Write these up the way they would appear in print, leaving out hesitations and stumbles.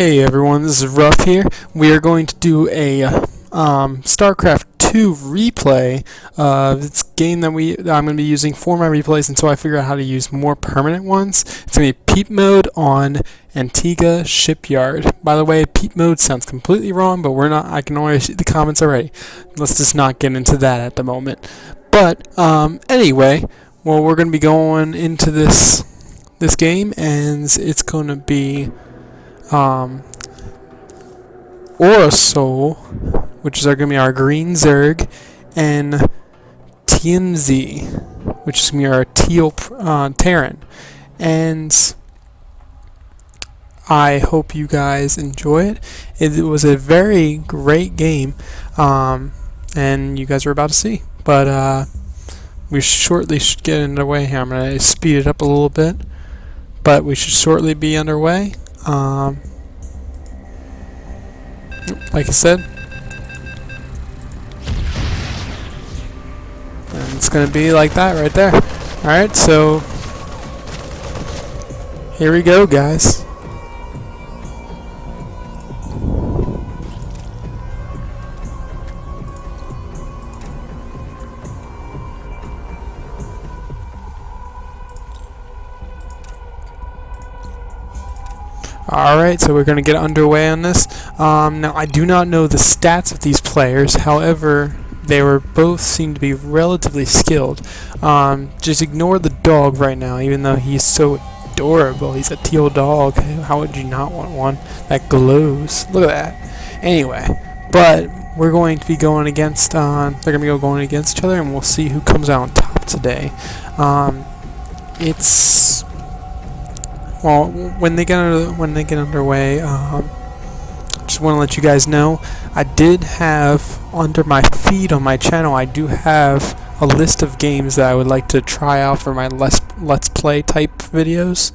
Hey everyone, this is Ruff here. We are going to do a StarCraft 2 replay. It's a game that I'm going to be using for my replays until I figure out how to use more permanent ones. It's going to be Peepmode on Antigua Shipyard. By the way, Peepmode sounds completely wrong, but we're not. I can already see the comments already. Let's just not get into that at the moment. But anyway, well, we're going to be going into this game, and it's going to be Aurasol, which is going to be our green Zerg, and Tiemze, which is going to be our teal Terran. And I hope you guys enjoy it. It was a very great game, and you guys are about to see. But we shortly should get underway here. I'm going to speed it up a little bit, but we should shortly be underway. Like I said, and it's gonna be like that right there. Alright, so here we go, guys. Alright, so we're going to get underway on this. Now, I do not know the stats of these players. However, they both seem to be relatively skilled. Just ignore the dog right now, even though he's so adorable. He's a teal dog. How would you not want one that glows? Look at that. Anyway, but we're going to be going against, they're going to be going against each other, and we'll see who comes out on top today. Well, when they get underway, just want to let you guys know, I did have under my feed on my channel, I do have a list of games that I would like to try out for my let's play type videos.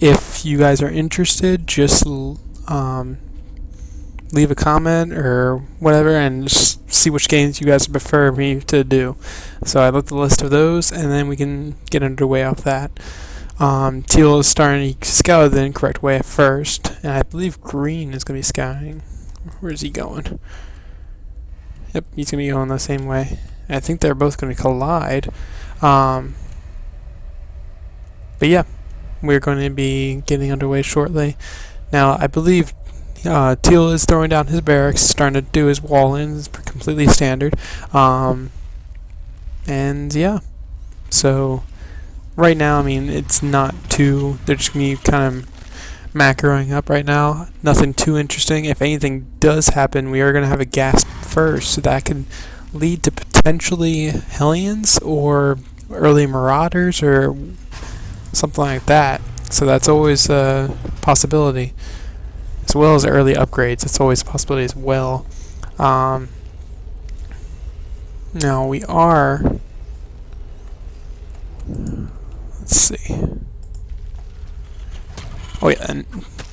If you guys are interested, just leave a comment or whatever, and just see which games you guys prefer me to do. So I looked at the list of those, and then we can get underway off that. Teal is starting to scout the incorrect way at first, and I believe green is going to be scouting. Where is he going? Yep, he's going to be going the same way. And I think they're both going to collide. But yeah, we're going to be getting underway shortly. Now, I believe Teal is throwing down his barracks, starting to do his wall in. It's completely standard. And yeah, so right now, I mean, it's not too, they're just going to be kind of macroing up right now. Nothing too interesting. If anything does happen, we are going to have a gasp first, so that could lead to potentially Hellions or early Marauders or something like that. So that's always a possibility, as well as early upgrades. It's always a possibility as well. Now we are, let's see. Oh yeah, and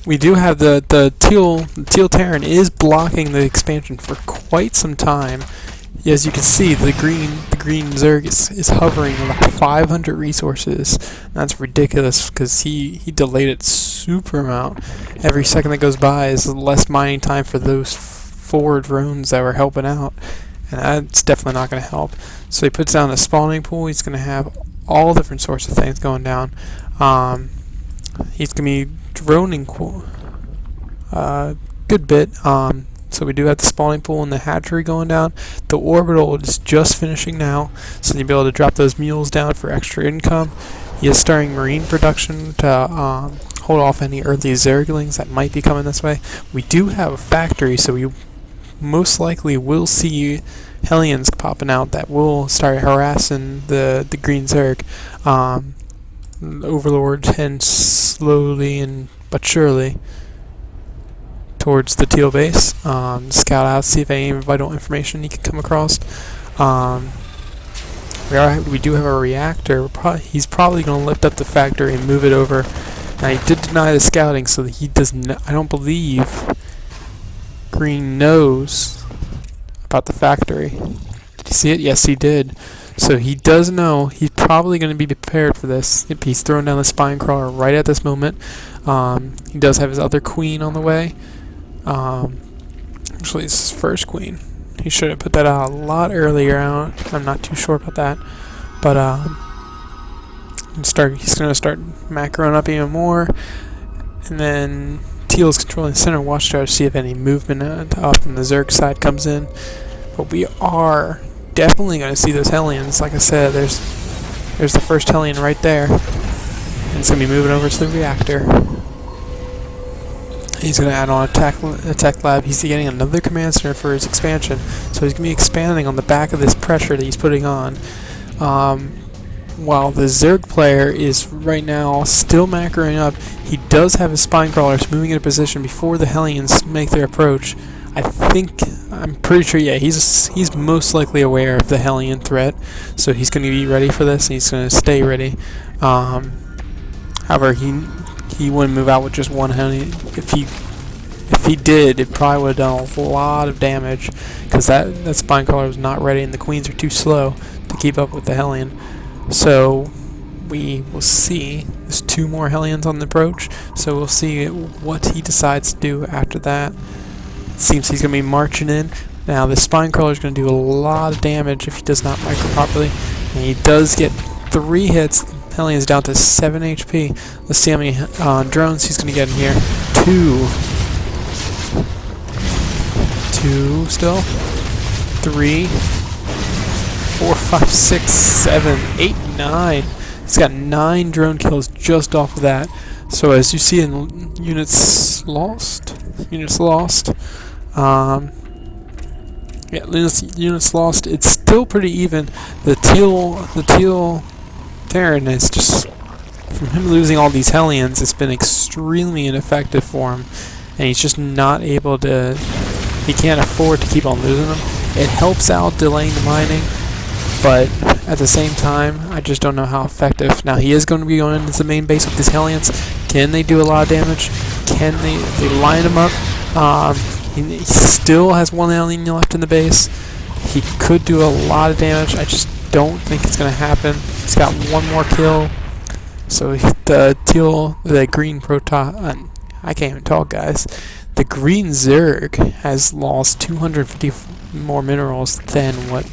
we do have the teal Terran is blocking the expansion for quite some time. As you can see, the green Zerg is hovering about 500 resources. That's ridiculous because he delayed it super amount. Every second that goes by is less mining time for those 4 drones that were helping out, and that's definitely not going to help. So he puts down a spawning pool. He's going to have all different sorts of things going down. He's going to be droning good bit. So we do have the spawning pool and the hatchery going down. The orbital is just finishing now, so you'll be able to drop those mules down for extra income. He is starting marine production to hold off any early Zerglings that might be coming this way. We do have a factory, so we most likely will see Hellions popping out that will start harassing the green Zerg. Overlord tends slowly but surely towards the teal base. Scout out, see if any vital information he can come across. We do have a reactor. He's probably going to lift up the factory and move it over. Now he did deny the scouting, so that he does not, I don't believe green knows about the factory. you see it? Yes, he did. So he does know he's probably going to be prepared for this. He's throwing down the spine crawler right at this moment. He does have his other queen on the way. Actually, it's his first queen. He should have put that out a lot earlier. I'm not too sure about that. But he's going to start macroing up even more. And then Teal is controlling the center watchtower to see if any movement up on the Zerg side comes in. But we are definitely going to see those Hellions. Like I said, there's the first Hellion right there. And it's going to be moving over to the reactor. He's going to add on a tech lab. He's getting another command center for his expansion. So he's going to be expanding on the back of this pressure that he's putting on. While the Zerg player is right now still macroing up, he does have his spine crawlers moving into position before the Hellions make their approach. I'm pretty sure, yeah, he's most likely aware of the Hellion threat, so he's going to be ready for this, and he's going to stay ready. However, he wouldn't move out with just one Hellion. If he did, it probably would have done a lot of damage, because that spine crawler was not ready, and the queens are too slow to keep up with the Hellion. So we will see. There's 2 more Hellions on the approach, so we'll see what he decides to do after that. It seems he's going to be marching in. Now, the spine crawler is going to do a lot of damage if he does not micro properly. And he does get 3 hits. Hellions down to 7 HP. Let's see how many drones he's going to get in here. 2 still. 3, 4, 5, 6, 7, 8, 9. He's got 9 drone kills just off of that. So as you see in units lost. Yeah, units lost. It's still pretty even. The teal Terran is just, from him losing all these Hellions, it's been extremely ineffective for him, and he's just not able to. He can't afford to keep on losing them. It helps out delaying the mining, but at the same time, I just don't know how effective. Now, he is going to be going into the main base with these Hellions. Can they do a lot of damage? Can they line him up? He still has 1 Hellion left in the base. He could do a lot of damage. I just don't think it's going to happen. He's got 1 more kill. So the green Protoss, I can't even talk, guys. The green Zerg has lost 250 more minerals than what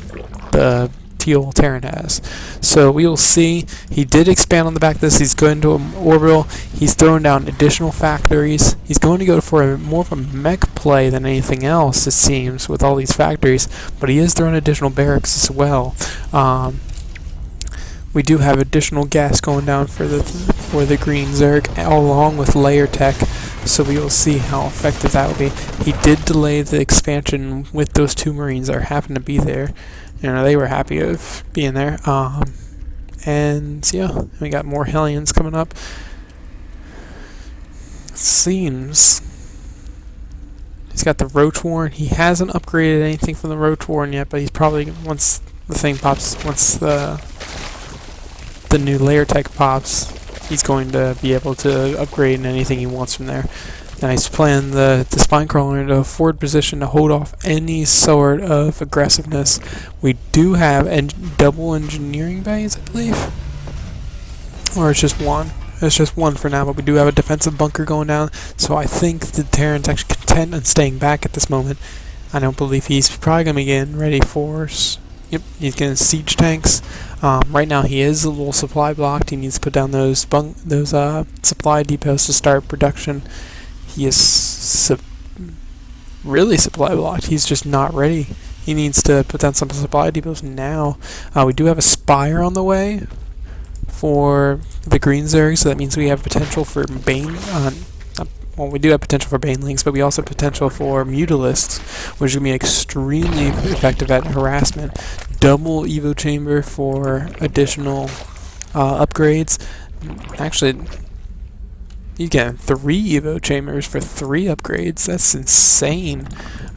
the teal Terran has. So we will see. He did expand on the back of this. He's going to an orbital. He's throwing down additional factories. He's going to go for more of a mech play than anything else, it seems, with all these factories. But he is throwing additional barracks as well. We do have additional gas going down for the green Zerg, along with layer tech. So we will see how effective that will be. He did delay the expansion with those 2 Marines that happened to be there. You know, they were happy of being there. And yeah, we got more Hellions coming up. It seems he's got the Roach Warren. He hasn't upgraded anything from the Roach Warren yet, but he's probably, once the thing pops, once the new layer tech pops, he's going to be able to upgrade anything he wants from there. Now he's playing the spine crawler into a forward position to hold off any sort of aggressiveness. We do have double engineering bays, I believe. Or it's just 1. It's just 1 for now, but we do have a defensive bunker going down. So I think the Terran's actually content on staying back at this moment. I don't believe he's probably going to be getting ready for... Yep, he's getting siege tanks. Right now he is a little supply blocked. He needs to put down those supply depots to start production. He is really supply blocked. He's just not ready. He needs to put down some supply depots now. We do have a Spire on the way for the green Zerg, so that means we have potential for Bane. Well, we do have potential for Banelings, but we also have potential for Mutalisks, which is going to be extremely effective at harassment. Double Evo Chamber for additional upgrades. Actually, you get 3 Evo Chambers for 3 upgrades. That's insane.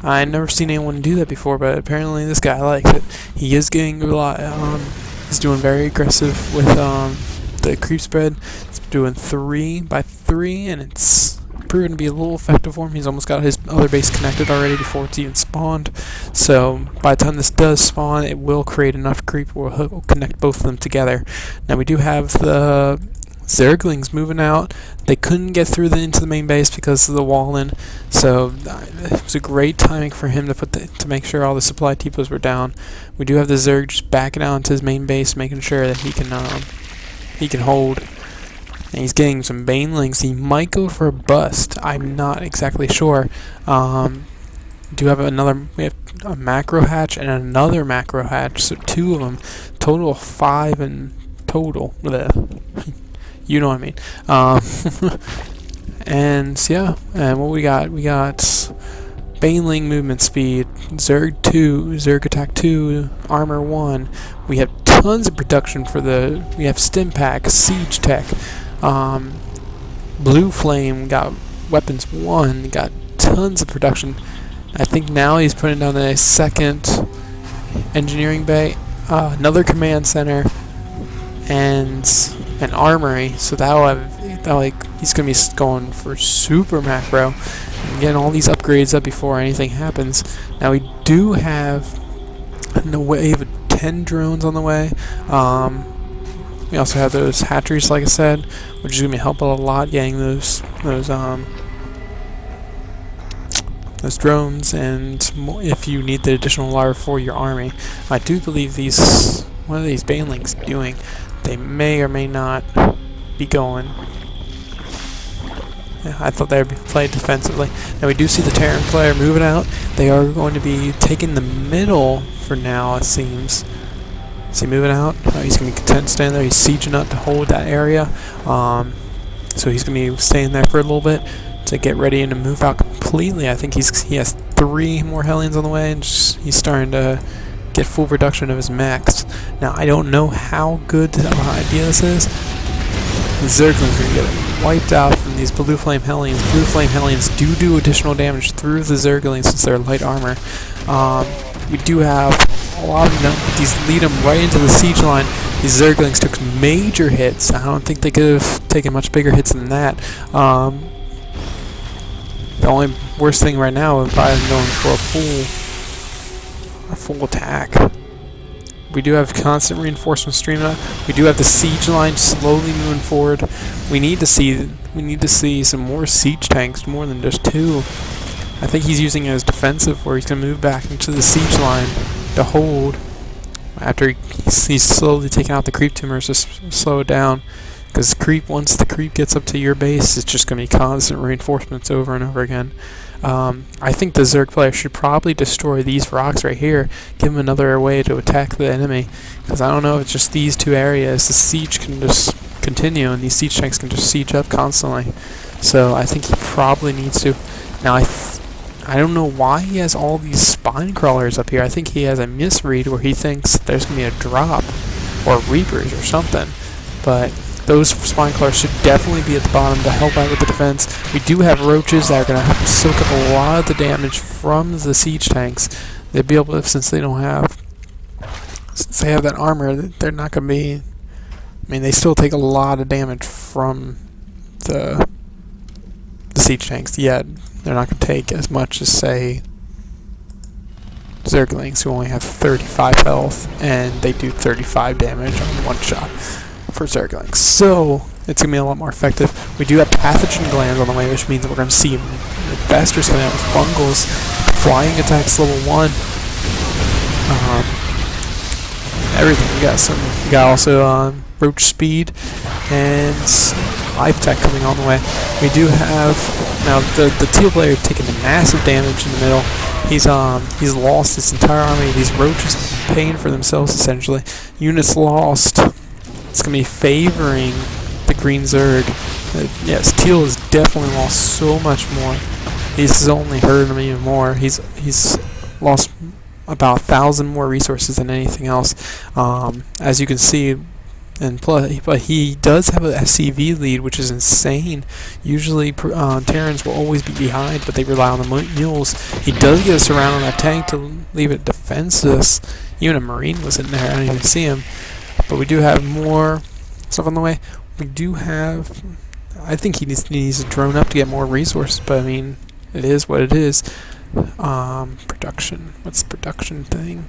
I've never seen anyone do that before, but apparently this guy likes it. He is getting a lot. He's doing very aggressive with the creep spread. It's doing 3 by 3, and it's proven to be a little effective for him. He's almost got his other base connected already before it's even spawned. So by the time this does spawn, it will create enough creep where we'll connect both of them together. Now we do have the Zerglings moving out. They couldn't get through into the main base because of the wall in, so it was a great timing for him to make sure all the supply depots were down. We do have the Zerg just backing out into his main base, making sure that he can hold. And he's getting some banelings. He might go for a bust. I'm not exactly sure. We have a macro hatch and another macro hatch, so 2 of them. Total of 5 in total. You know what I mean. And yeah, and what we got? We got Baneling movement speed, Zerg 2, Zerg attack 2, armor 1. We have tons of production for we have stim pack, siege tech. Blue Flame got weapons 1, got tons of production. I think now he's putting down a second engineering bay, another command center, and an armory. So he's gonna be going for super macro and getting all these upgrades up before anything happens. Now we do have a wave of 10 drones on the way. We also have those hatcheries, like I said, which is gonna be helping a lot getting those drones, and if you need the additional larvae for your army. I do believe one of these banelings doing, they may or may not be going. Yeah, I thought they would be played defensively. Now we do see the Terran player moving out. They are going to be taking the middle for now, it seems. Is he moving out? Oh, he's going to be content staying there. He's sieging up to hold that area. So he's going to be staying there for a little bit to get ready and to move out completely. I think he has 3 more Hellions on the way, and he's starting to get full production of his max. Now I don't know how good the idea this is. The Zerglings are going to get wiped out from these Blue Flame Hellions. Blue Flame Hellions do additional damage through the Zerglings since they're light armor. We do have a lot of them. These lead them right into the siege line. These Zerglings took major hits. I don't think they could have taken much bigger hits than that. The only worst thing right now is probably going for a full attack. We do have constant reinforcement streaming up. We do have the siege line slowly moving forward. We need to see some more siege tanks, more than just 2. I think he's using it as defensive, where he's going to move back into the siege line to hold. After he's slowly taking out the creep tumors to slow it down. Because once the creep gets up to your base, it's just going to be constant reinforcements over and over again. I think the Zerg player should probably destroy these rocks right here, give him another way to attack the enemy. Because I don't know if it's just these 2 areas. The siege can just continue, and these siege tanks can just siege up constantly. So I think he probably needs to. Now I don't know why he has all these spine crawlers up here. I think he has a misread where he thinks there's going to be a drop or reapers or something. But those spine crawlers should definitely be at the bottom to help out with the defense. We do have roaches that are going to have to soak up a lot of the damage from the siege tanks. They'll be able to, since they have that armor, they're not going to be. I mean, they still take a lot of damage from the siege tanks. Yet they're not going to take as much as, say, Zerglings, who only have 35 health, and they do 35 damage on 1 shot for Zerglings. So it's going to be a lot more effective. We do have pathogen glands on the way, which means that we're going to see bastards coming out with fungals, flying attacks level 1, everything. We got also roach speed and life tech coming on the way. We do have now the teal player taking massive damage in the middle. He's lost his entire army. These roaches paying for themselves essentially. Units lost. It's going to be favoring the green Zerg. Yes, teal has definitely lost so much more. This has only hurt him even more. He's lost about 1,000 more resources than anything else, as you can see. And plus, but he does have a SCV lead, which is insane. Usually, Terrans will always be behind, but they rely on the mules. He does get us around on that tank to leave it defenseless. Even a Marine was in there. I didn't even see him. But we do have more stuff on the way. We do have I think he needs to drone up to get more resources, but I mean, it is what it is. Production. What's the production thing?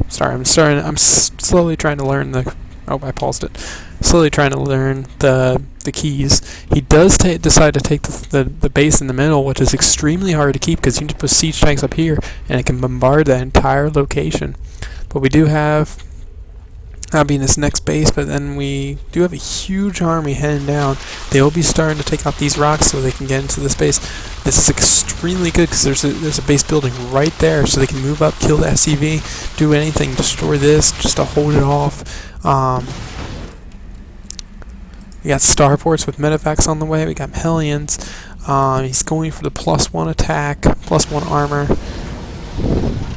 Sorry, I'm slowly trying to learn the. Oh, I paused it. Slowly trying to learn the keys. He does decide to take the base in the middle, which is extremely hard to keep because you can just put siege tanks up here and it can bombard that entire location. But we do have that'll be in this next base, but then we do have a huge army heading down. They will be starting to take out these rocks so they can get into this base. This is extremely good because there's a base building right there, so they can move up, kill the SCV, do anything, destroy this, just to hold it off. We got starports with medevacs on the way. We got Hellions. He's going for the +1 attack, +1 armor.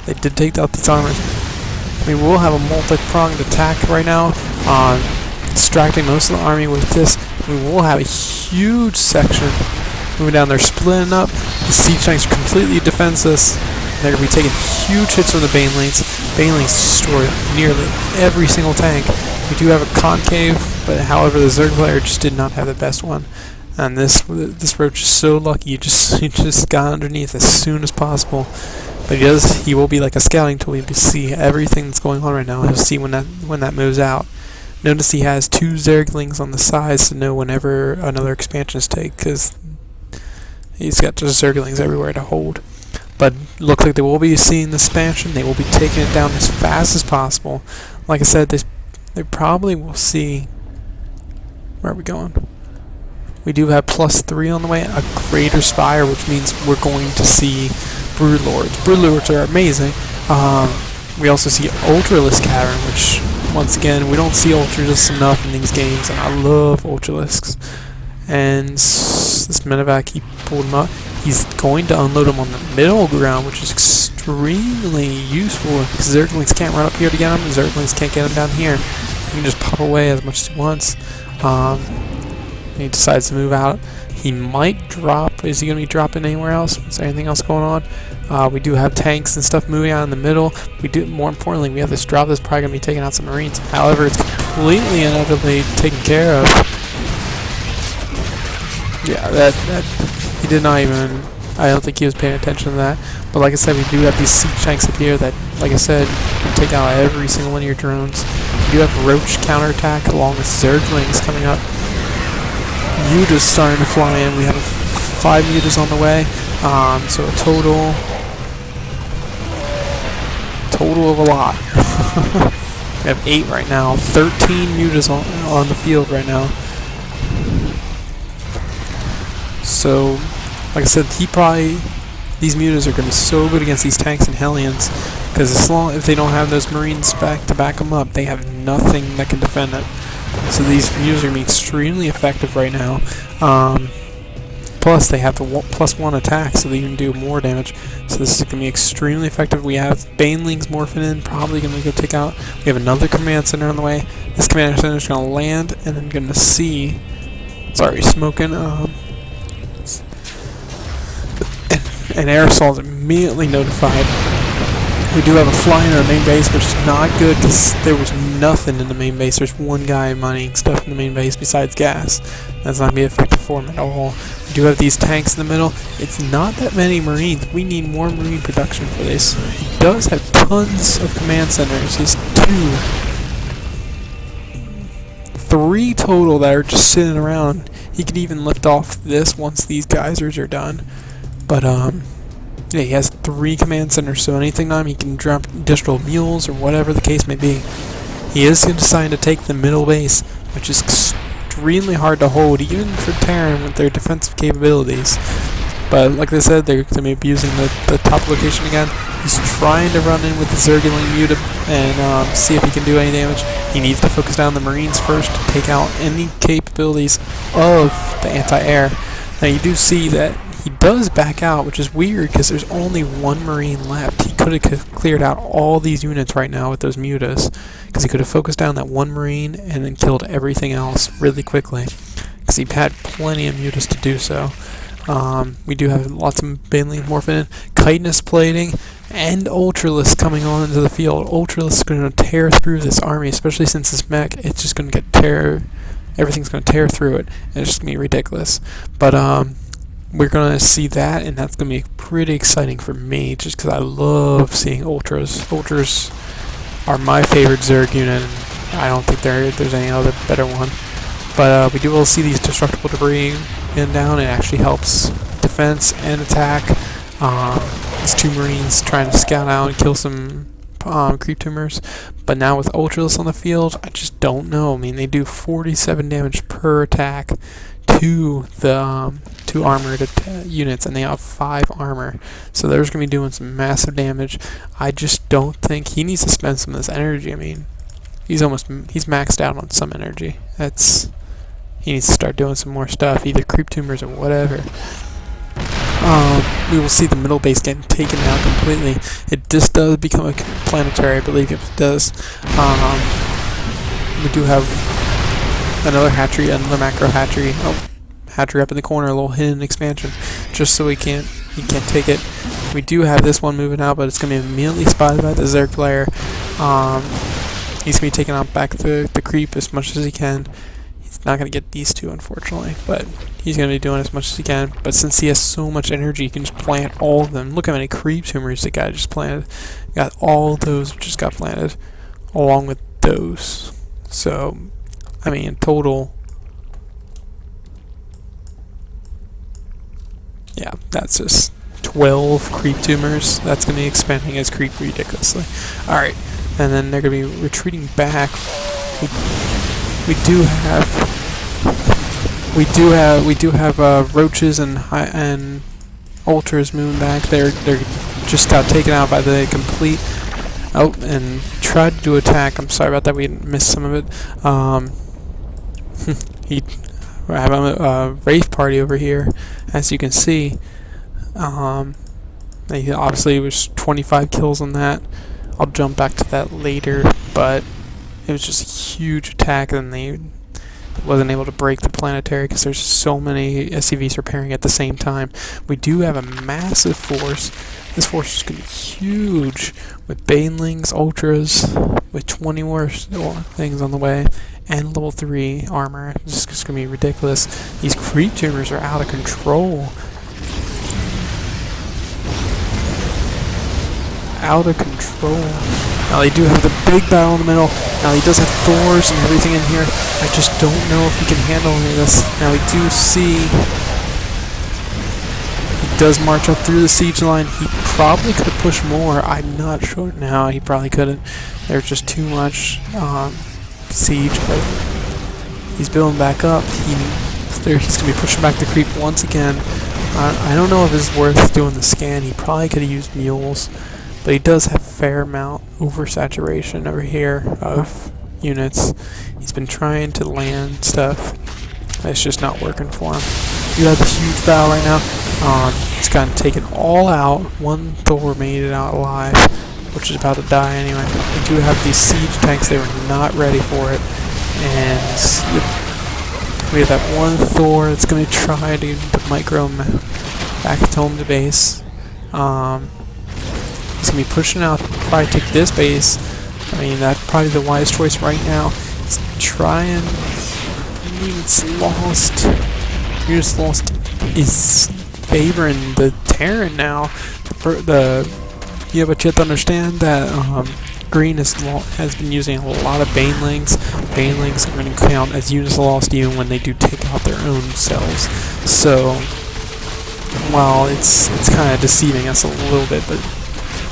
They did take out these armors. We will have a multi-pronged attack right now, distracting most of the army with this. We will have a huge section moving down there, splitting up. The siege tanks are completely defenseless. They're going to be taking huge hits from the Banelings. Banelings destroy nearly every single tank. We do have a concave, but however the Zerg player just did not have the best one. And this roach is so lucky, he just got underneath as soon as possible. But he will be like a scouting tool. He'll see everything that's going on right now. He'll see when that moves out. Notice he has 2 Zerglings on the sides to know whenever another expansion is taken, because he's got just Zerglings everywhere to hold. But looks like they will be seeing the expansion. They will be taking it down as fast as possible. Like I said, they probably will see. Where are we going? We do have +3 on the way, a greater spire, which means we're going to see Broodlords. Broodlords are amazing. We also see Ultralisk Cavern, which, once again, we don't see Ultralisks enough in these games, and I love Ultralisks. And this medevac, he pulled him up. He's going to unload him on the middle ground, which is extremely useful because Zerglings can't run up here to get him, and Zerglings can't get him down here. He can just pop away as much as he wants. He decides to move out. He might drop. Is he going to be dropping anywhere else? Is there anything else going on? We do have tanks and stuff moving out in the middle. More importantly, we have this drop that's probably going to be taking out some Marines. However, it's completely and utterly taken care of. Yeah, that he did not even. I don't think he was paying attention to that. But like I said, we do have these siege tanks up here that, like I said, can take out every single one of your drones. We do have Roach counterattack along with Zerglings coming up. Mutas starting to fly in. We have 5 mutas on the way. So a total of a lot. We have 8 right now. 13 mutas on the field right now. So, like I said, these mutas are going to be so good against these tanks and Hellions, because if they don't have those Marines back to back them up, they have nothing that can defend it. So these mutas are going to be extremely effective right now. Plus, they have the +1 attack, so they can do more damage. So this is going to be extremely effective. We have Banelings morphing in, probably going to go take out. We have another command center on the way. This command center is going to land, and then going to see. Sorry, smoking. And Aurasol is immediately notified. We do have a fly in our main base, which is not good because there was nothing in the main base. There's one guy mining stuff in the main base besides gas. That's not going to be effective for him at all. We do have these tanks in the middle. It's not that many Marines. We need more Marine production for this. He does have tons of command centers. He's 3 total that are just sitting around. He could even lift off this once these geysers are done. But, yeah, he has 3 command centers, so anything on him, he can drop additional mules or whatever the case may be. He is deciding to take the middle base, which is extremely hard to hold, even for Terran with their defensive capabilities. But, like I said, they're going to be using the top location again. He's trying to run in with the Zergling Muta and see if he can do any damage. He needs to focus down the Marines first to take out any capabilities of the anti-air. Now, you do see that he does back out, which is weird because there's only 1 Marine left. He could have cleared out all these units right now with those mutas, because he could have focused down that 1 Marine and then killed everything else really quickly, because he had plenty of mutas to do so. We do have lots of Banelings morphing in, chitinous plating, and Ultralisk coming on into the field. Ultralisk is going to tear through this army, especially since this mech. It's just going to get everything's going to tear through it, and it's just going to be ridiculous. But we're going to see that, and that's going to be pretty exciting for me, just because I love seeing Ultras. Ultras are my favorite Zerg unit, and I don't think there's any other better one. But we do will see these destructible debris in down. It actually helps defense and attack. These 2 Marines trying to scout out and kill some creep tumors. But now with Ultras on the field, I just don't know. I mean, they do 47 damage per attack to the 2 armored units, and they have 5 armor. So they're going to be doing some massive damage. I just don't think he needs to spend some of this energy. I mean, he's maxed out on some energy. He needs to start doing some more stuff, either creep tumors or whatever. We will see the middle base getting taken out completely. It just does become a planetary, I believe it does. We do have another hatchery, another macro hatchery. Oh, hatchery up in the corner, a little hidden expansion, just so he can't take it. We do have this one moving out, but it's going to be immediately spotted by the Zerg player. He's going to be taking out back the creep as much as he can. He's not going to get these 2, unfortunately, but he's going to be doing as much as he can. But since he has so much energy, he can just plant all of them. Look how many creep tumors the guy just planted. Got all those just got planted, along with those. So, I mean, in total, yeah, that's just 12 creep tumors. That's going to be expanding his creep ridiculously. Alright, and then they're going to be retreating back. We do have roaches and Ultras moving back. They're just got taken out by the complete. Oh, and tried to attack. I'm sorry about that. We missed some of it. We have a Wraith party over here, as you can see. He obviously was 25 kills on that. I'll jump back to that later, but it was just a huge attack, and they wasn't able to break the planetary because there's so many SCVs repairing at the same time. We do have a massive force. This force is going to be huge with Banelings, Ultras, with 20 more things on the way, and level 3 armor. This is going to be ridiculous. These creep tumors are out of control. Out of control. Now they do have the big battle in the middle. Now he does have Thors and everything in here. I just don't know if he can handle any of this. Now we do see he does march up through the siege line. He probably could have pushed more. I'm not sure now. He probably couldn't. There's just too much siege, but he's building back up. He's going to be pushing back the creep once again. I don't know if it's worth doing the scan. He probably could have used mules. But he does have a fair amount oversaturation over here of units. He's been trying to land stuff. It's just not working for him. You have this huge battle right now. He's gotten taken all out. One Thor made it out alive, which is about to die anyway. We do have these siege tanks. They were not ready for it. And we have that one Thor that's going to try to micro back home to base. He's going to be pushing out to probably take this base. I mean, that's probably the wise choice right now. He's trying. Units lost is favoring the Terran now. Yeah, but you have to understand that Green has been using a lot of Banelings. Banelings are going to count as units lost even when they do take out their own cells. So, while it's kind of deceiving us a little bit, but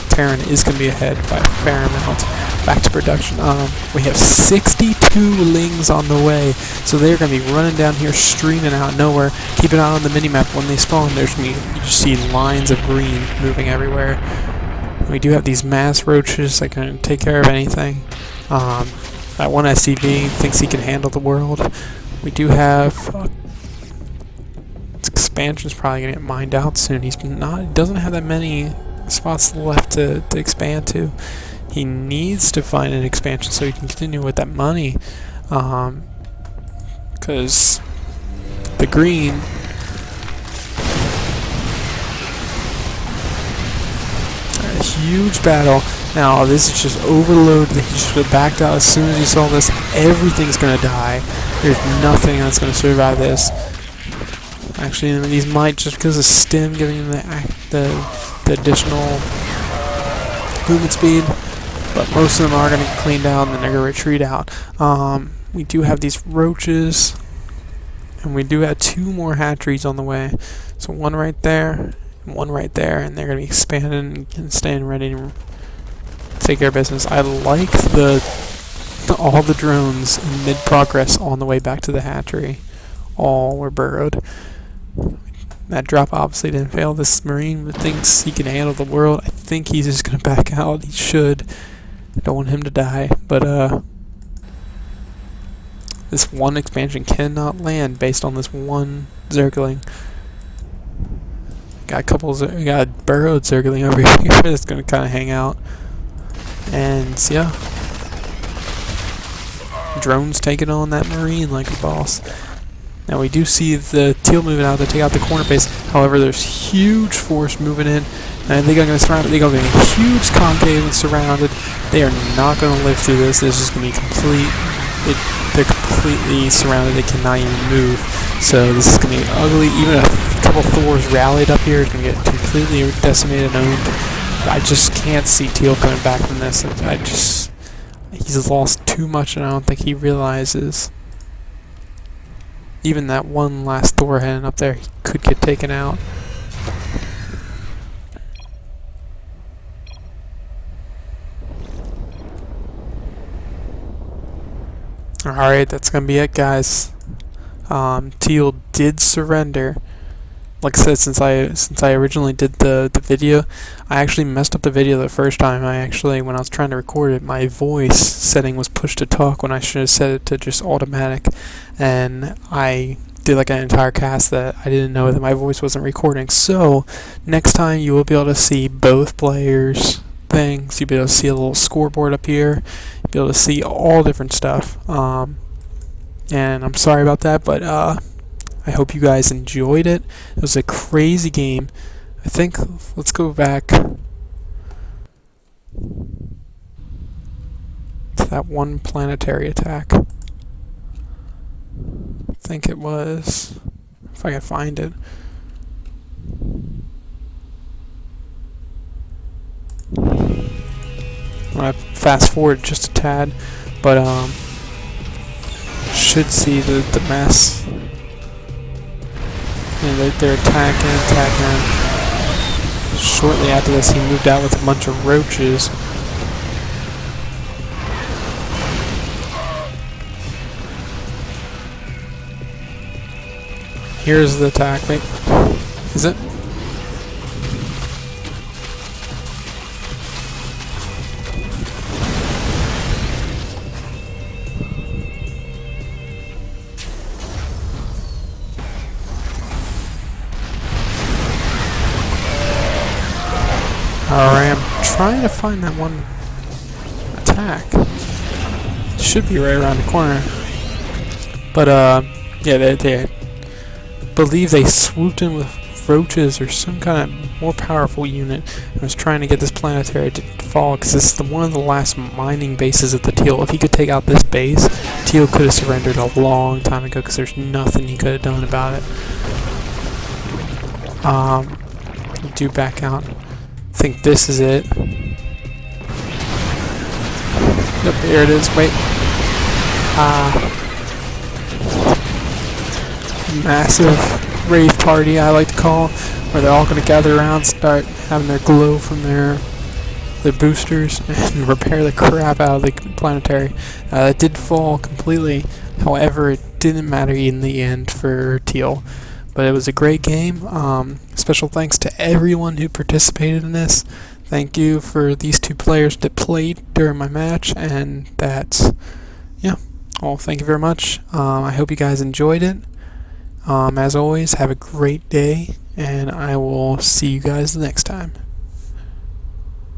Terran is going to be ahead by a fair amount. Back to production. We have 62 Lings on the way, so they're going to be running down here, streaming out nowhere. Keep an eye on the minimap. When they spawn, there's going to be, you just see lines of green moving everywhere. We do have these mass roaches that can take care of anything. That one SCV thinks he can handle the world. We do have expansion's probably going to get mined out soon. He doesn't have that many spots left to expand to. He needs to find an expansion so he can continue with that money, because the green a huge battle. Now this is just overload that he should have backed out as soon as he saw this. Everything's gonna die. There's nothing that's going to survive this. Actually, these might, just because of stim giving them the additional movement speed, but most of them are going to get cleaned out and then they're going to retreat out. We do have these roaches, and we do have 2 more hatcheries on the way. So one right there, and one right there, and they're going to be expanding and staying ready to take care of business. I like all the drones in mid-progress on the way back to the hatchery. All were burrowed. That drop obviously didn't fail. This Marine thinks he can handle the world. I think he's just going to back out. He should. I don't want him to die. But this one expansion cannot land based on this one Zergling. Got a burrowed Zergling over here that's going to kind of hang out. And yeah. Drones taking on that Marine like a boss. Now we do see the teal moving out to take out the corner base. However, there's huge force moving in, and I think I'm going to surround it. They're going to be a huge concave and surrounded. They are not going to live through this. This is going to be complete. They're completely surrounded. They cannot even move. So this is going to be ugly. Even a couple Thors rallied up here is going to get completely decimated and owned. I just can't see teal coming back from this. He's lost too much, and I don't think he realizes. Even that one last Thor hen up there, he could get taken out. Alright, that's gonna be it, guys. Teal did surrender. Like I said, since I originally did the video, I actually messed up the video the first time. When I was trying to record it, my voice setting was push to talk when I should have set it to just automatic, and I did like an entire cast that I didn't know that my voice wasn't recording. So next time you will be able to see both players' things. You'll be able to see a little scoreboard up here. You'll be able to see all different stuff. And I'm sorry about that, but I hope you guys enjoyed it. It was a crazy game. I think, let's go back to that one planetary attack. I think it was, if I can find it. I'm going to fast forward just a tad, but should see the mess. And they're attacking. Shortly after this, he moved out with a bunch of roaches. Here's the attack. Wait, is it? Alright, I'm trying to find that one attack. It should be right around the corner. But, yeah, they believe they swooped in with roaches or some kind of more powerful unit. I was trying to get this planetary to fall because this is one of the last mining bases of the Teal. If he could take out this base, Teal could have surrendered a long time ago because there's nothing he could have done about it. Do back out. I think this is it. Yep, there it is. Wait. Massive rave party, I like to call, where they're all going to gather around, start having their glow from their boosters, and repair the crap out of the planetary. It did fall completely. However, it didn't matter in the end for Teal. But it was a great game. Special thanks to everyone who participated in this. Thank you for these 2 players that played during my match, and that's, yeah. Well, thank you very much. I hope you guys enjoyed it. As always, have a great day, and I will see you guys next time.